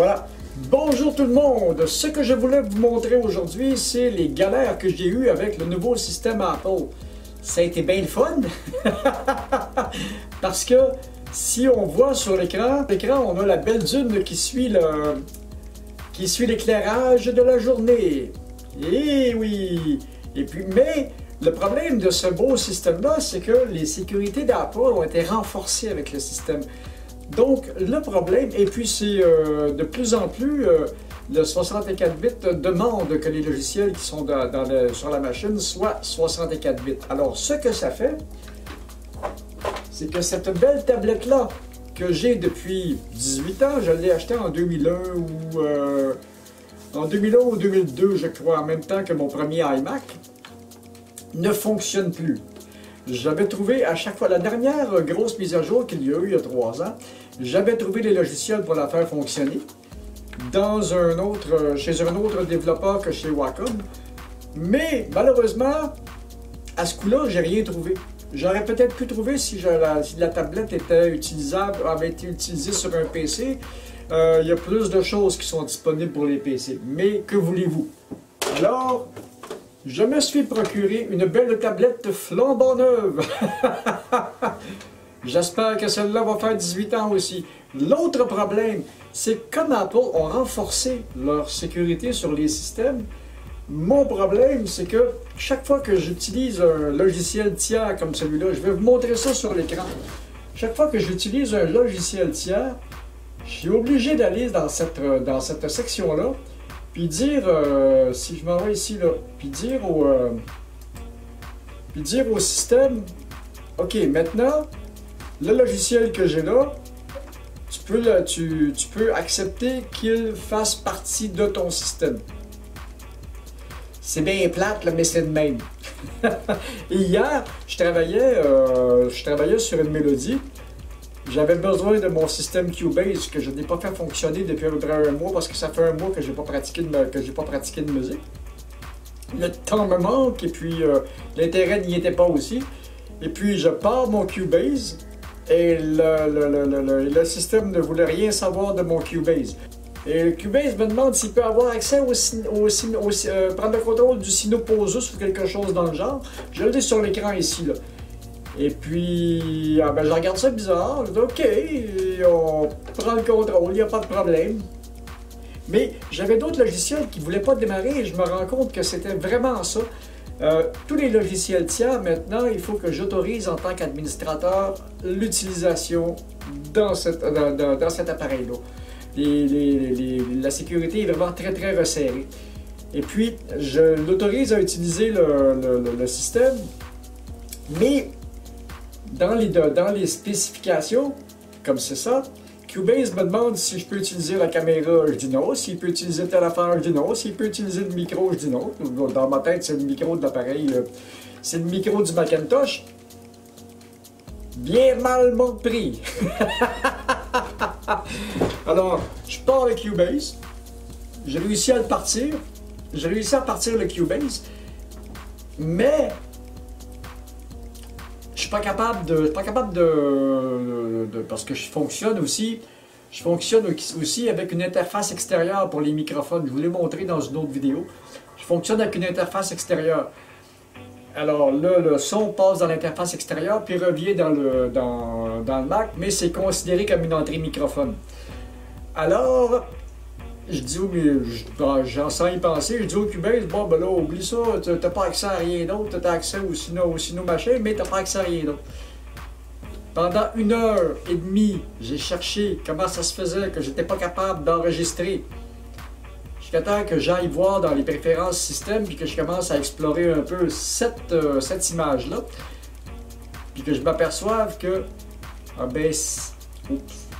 Voilà. Bonjour tout le monde! Ce que je voulais vous montrer aujourd'hui, c'est les galères que j'ai eues avec le nouveau système Apple. Ça a été bien le fun! Parce que si on voit sur l'écran, on a la belle dune qui suit l'éclairage de la journée. Eh oui! Et puis, mais le problème de ce beau système-là, c'est que les sécurités d'Apple ont été renforcées avec le système. Donc, le problème, et puis c'est de plus en plus, le 64 bits demande que les logiciels qui sont sur la machine soient 64 bits. Alors, ce que ça fait, c'est que cette belle tablette-là, que j'ai depuis 18 ans, je l'ai achetée en 2001 ou 2002, je crois, en même temps que mon premier iMac, ne fonctionne plus. J'avais trouvé à chaque fois, la dernière grosse mise à jour qu'il y a eu il y a 3 ans, j'avais trouvé les logiciels pour la faire fonctionner chez un autre développeur que chez Wacom. Mais malheureusement, à ce coup-là, j'ai rien trouvé. J'aurais peut-être pu trouver si la tablette avait été utilisée sur un PC. Il y a plus de choses qui sont disponibles pour les PC. Mais que voulez-vous? Alors, je me suis procuré une belle tablette flambant neuve. J'espère que celle-là va faire 18 ans aussi. L'autre problème, c'est que comme Apple ont renforcé leur sécurité sur les systèmes, mon problème, c'est que chaque fois que j'utilise un logiciel tiers comme celui-là, je vais vous montrer ça sur l'écran. Chaque fois que j'utilise un logiciel tiers, je suis obligé d'aller dans cette section-là, puis dire, si je m'en vais ici, là, puis dire au système, OK, maintenant, le logiciel que j'ai là, tu peux accepter qu'il fasse partie de ton système. C'est bien plate, là, mais c'est de même. Et hier, je travaillais sur une mélodie. J'avais besoin de mon système Cubase que je n'ai pas fait fonctionner depuis à peu près 1 mois parce que ça fait 1 mois que je n'ai pas pratiqué de musique. Le temps me manque et puis l'intérêt n'y était pas aussi. Et puis je pars mon Cubase et le système ne voulait rien savoir de mon Cubase. Et le Cubase me demande s'il peut avoir accès prendre le contrôle du Sinoposus ou quelque chose dans le genre. Je l'ai sur l'écran ici, là. Et puis, je regarde ça bizarre, je dis OK, on prend le contrôle, il n'y a pas de problème. Mais j'avais d'autres logiciels qui ne voulaient pas démarrer et je me rends compte que c'était vraiment ça. Tous les logiciels tiers, maintenant, il faut que j'autorise en tant qu'administrateur l'utilisation dans cet appareil-là. La sécurité est vraiment très très resserrée. Et puis, je l'autorise à utiliser le système, mais dans les spécifications, comme c'est ça, Cubase me demande si je peux utiliser la caméra, je dis non. S'il peut utiliser telle affaire, je dis non. S'il peut utiliser le micro, je dis non. Dans ma tête, c'est le micro de l'appareil, c'est le micro du Macintosh. Bien mal pris. Alors, je pars le Cubase. J'ai réussi à le partir. J'ai réussi à partir le Cubase. Mais je suis pas capable parce que je fonctionne aussi avec une interface extérieure pour les microphones. Je vous l'ai montré dans une autre vidéo. Je fonctionne avec une interface extérieure. Alors là, le son passe dans l'interface extérieure puis revient dans le Mac, mais c'est considéré comme une entrée microphone. Alors, je dis, j'en sens y penser, je dis au Cubase, bon ben là, oublie ça, t'as pas accès à rien d'autre, t'as accès au Sino machin, mais t'as pas accès à rien d'autre. Pendant 1h30, j'ai cherché comment ça se faisait que j'étais pas capable d'enregistrer. Jusqu'à temps que j'aille voir dans les préférences système, puis que je commence à explorer un peu cette image-là, puis que je m'aperçoive que,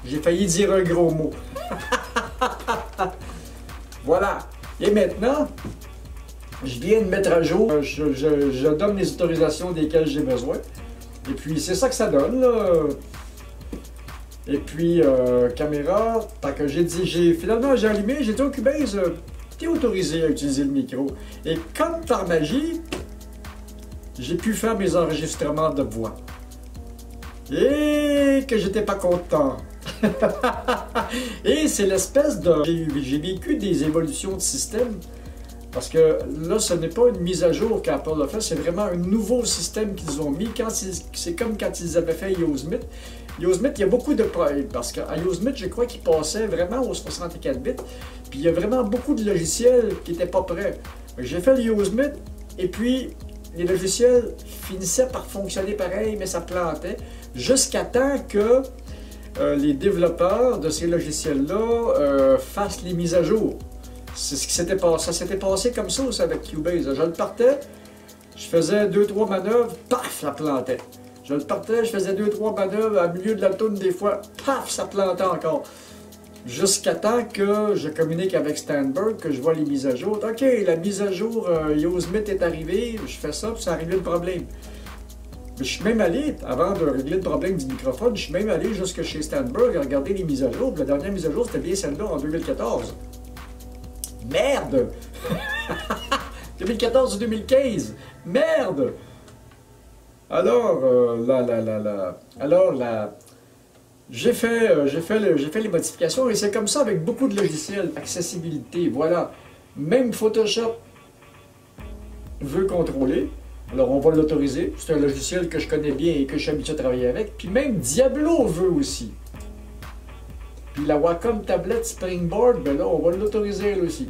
j'ai failli dire un gros mot. Voilà. Et maintenant, je viens de mettre à jour, je donne les autorisations desquelles j'ai besoin. Et puis, c'est ça que ça donne, là. Et puis, caméra, tant que finalement, j'ai allumé, j'ai dit au Cubase, t'es autorisé à utiliser le micro. Et comme par magie, j'ai pu faire mes enregistrements de voix. Et que j'étais pas content. Et c'est l'espèce de... J'ai vécu des évolutions de système, parce que là, ce n'est pas une mise à jour qu'Apple a fait, c'est vraiment un nouveau système qu'ils ont mis. C'est comme quand ils avaient fait Yosemite. Yosemite, il y a beaucoup de problèmes, parce qu'à Yosemite, je crois qu'il passait vraiment aux 64 bits, puis il y a vraiment beaucoup de logiciels qui n'étaient pas prêts. J'ai fait le Yosemite, et puis les logiciels finissaient par fonctionner pareil, mais ça plantait, jusqu'à temps que les développeurs de ces logiciels-là fassent les mises à jour. C'est ce qui s'était passé. Ça s'était passé comme ça aussi avec Cubase. Je le partais, je faisais 2-3 manœuvres, paf, ça plantait. Je le partais, je faisais 2-3 manœuvres, à milieu de la tourne, des fois, paf, ça plantait encore. Jusqu'à temps que je communique avec Steinberg, que je vois les mises à jour. OK, la mise à jour Yosemite est arrivée, je fais ça, puis ça a réglé le problème. Je suis même allé, avant de régler le problème du microphone, je suis même allé jusque chez Steinberg à regarder les mises à jour. La dernière mise à jour, c'était bien celle-là en 2014. Merde! 2014 ou 2015! Merde! Alors, j'ai fait les modifications et c'est comme ça avec beaucoup de logiciels. Accessibilité, voilà. Même Photoshop veut contrôler. Alors, on va l'autoriser. C'est un logiciel que je connais bien et que je suis habitué à travailler avec. Puis même Diablo veut aussi. Puis la Wacom Tablet Springboard, ben là, on va l'autoriser elle aussi.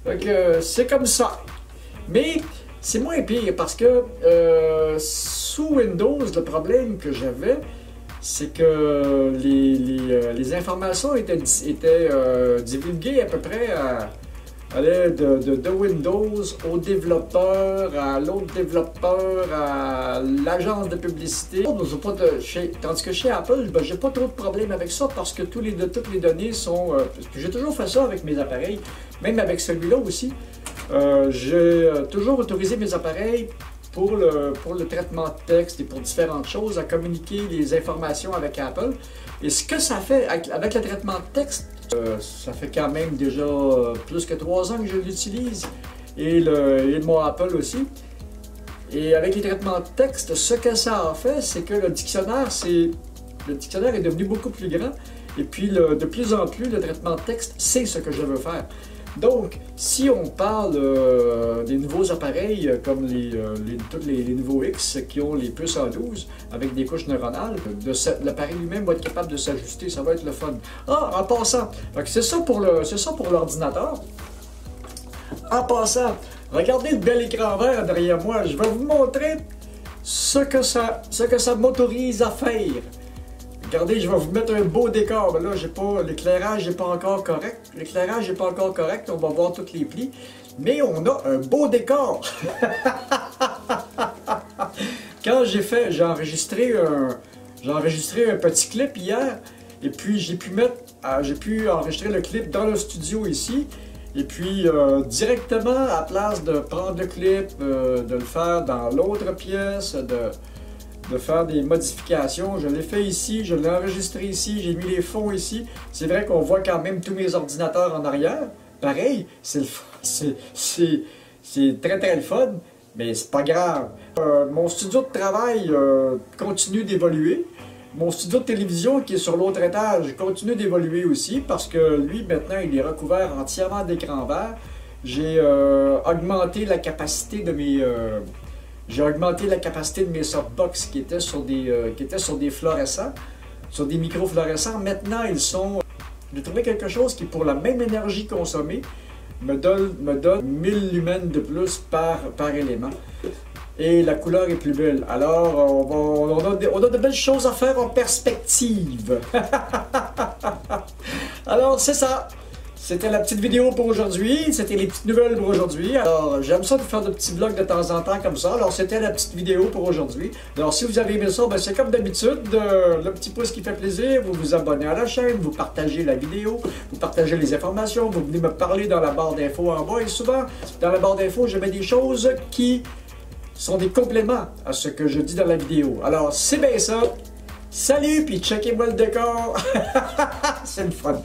Donc, c'est comme ça. Mais c'est moins pire parce que sous Windows, le problème que j'avais, c'est que les informations étaient divulguées à peu près de Windows au développeur, à l'autre développeur, à l'agence de publicité. Tandis que chez Apple, ben, j'ai pas trop de problème avec ça parce que toutes les données sont... j'ai toujours fait ça avec mes appareils, même avec celui-là aussi. J'ai toujours autorisé mes appareils pour le traitement de texte et pour différentes choses à communiquer les informations avec Apple. Et ce que ça fait avec le traitement de texte, ça fait quand même déjà plus que 3 ans que je l'utilise et mon Apple aussi. Et avec les traitements de texte, ce que ça a fait, c'est que le dictionnaire est devenu beaucoup plus grand et puis de plus en plus, le traitement de texte, c'est ce que je veux faire. Donc, si on parle des nouveaux appareils comme tous les nouveaux X qui ont les puces A12 avec des couches neuronales, l'appareil lui-même va être capable de s'ajuster, ça va être le fun. Ah, en passant, c'est ça pour l'ordinateur. En passant, regardez le bel écran vert derrière moi, je vais vous montrer ce que ça m'autorise à faire. Regardez, je vais vous mettre un beau décor. Mais là, l'éclairage n'est pas encore correct. L'éclairage n'est pas encore correct. On va voir tous les plis. Mais on a un beau décor. Quand j'ai enregistré un petit clip hier. Et puis, j'ai pu enregistrer le clip dans le studio ici. Et puis, directement, à place de prendre le clip, de le faire dans l'autre pièce, de faire des modifications. Je l'ai fait ici, je l'ai enregistré ici, j'ai mis les fonds ici. C'est vrai qu'on voit quand même tous mes ordinateurs en arrière. Pareil, c'est très très le fun, mais c'est pas grave. Mon studio de travail continue d'évoluer. Mon studio de télévision qui est sur l'autre étage continue d'évoluer aussi parce que lui maintenant il est recouvert entièrement d'écran vert. J'ai augmenté la capacité de mes... J'ai augmenté la capacité de mes softbox qui étaient sur des fluorescents, sur des micro-fluorescents. Maintenant, j'ai trouvé quelque chose qui, pour la même énergie consommée, me donne 1000 lumens de plus par élément. Et la couleur est plus belle. Alors, on a de belles choses à faire en perspective. Alors, c'est ça. C'était la petite vidéo pour aujourd'hui, c'était les petites nouvelles pour aujourd'hui. Alors, j'aime ça de faire de petits vlogs de temps en temps comme ça. Alors, c'était la petite vidéo pour aujourd'hui. Alors, si vous avez aimé ça, ben, c'est comme d'habitude, le petit pouce qui fait plaisir, vous vous abonnez à la chaîne, vous partagez la vidéo, vous partagez les informations, vous venez me parler dans la barre d'infos en bas. Et souvent, dans la barre d'infos, je mets des choses qui sont des compléments à ce que je dis dans la vidéo. Alors, c'est bien ça. Salut, puis checkez-moi le décor. C'est le fun.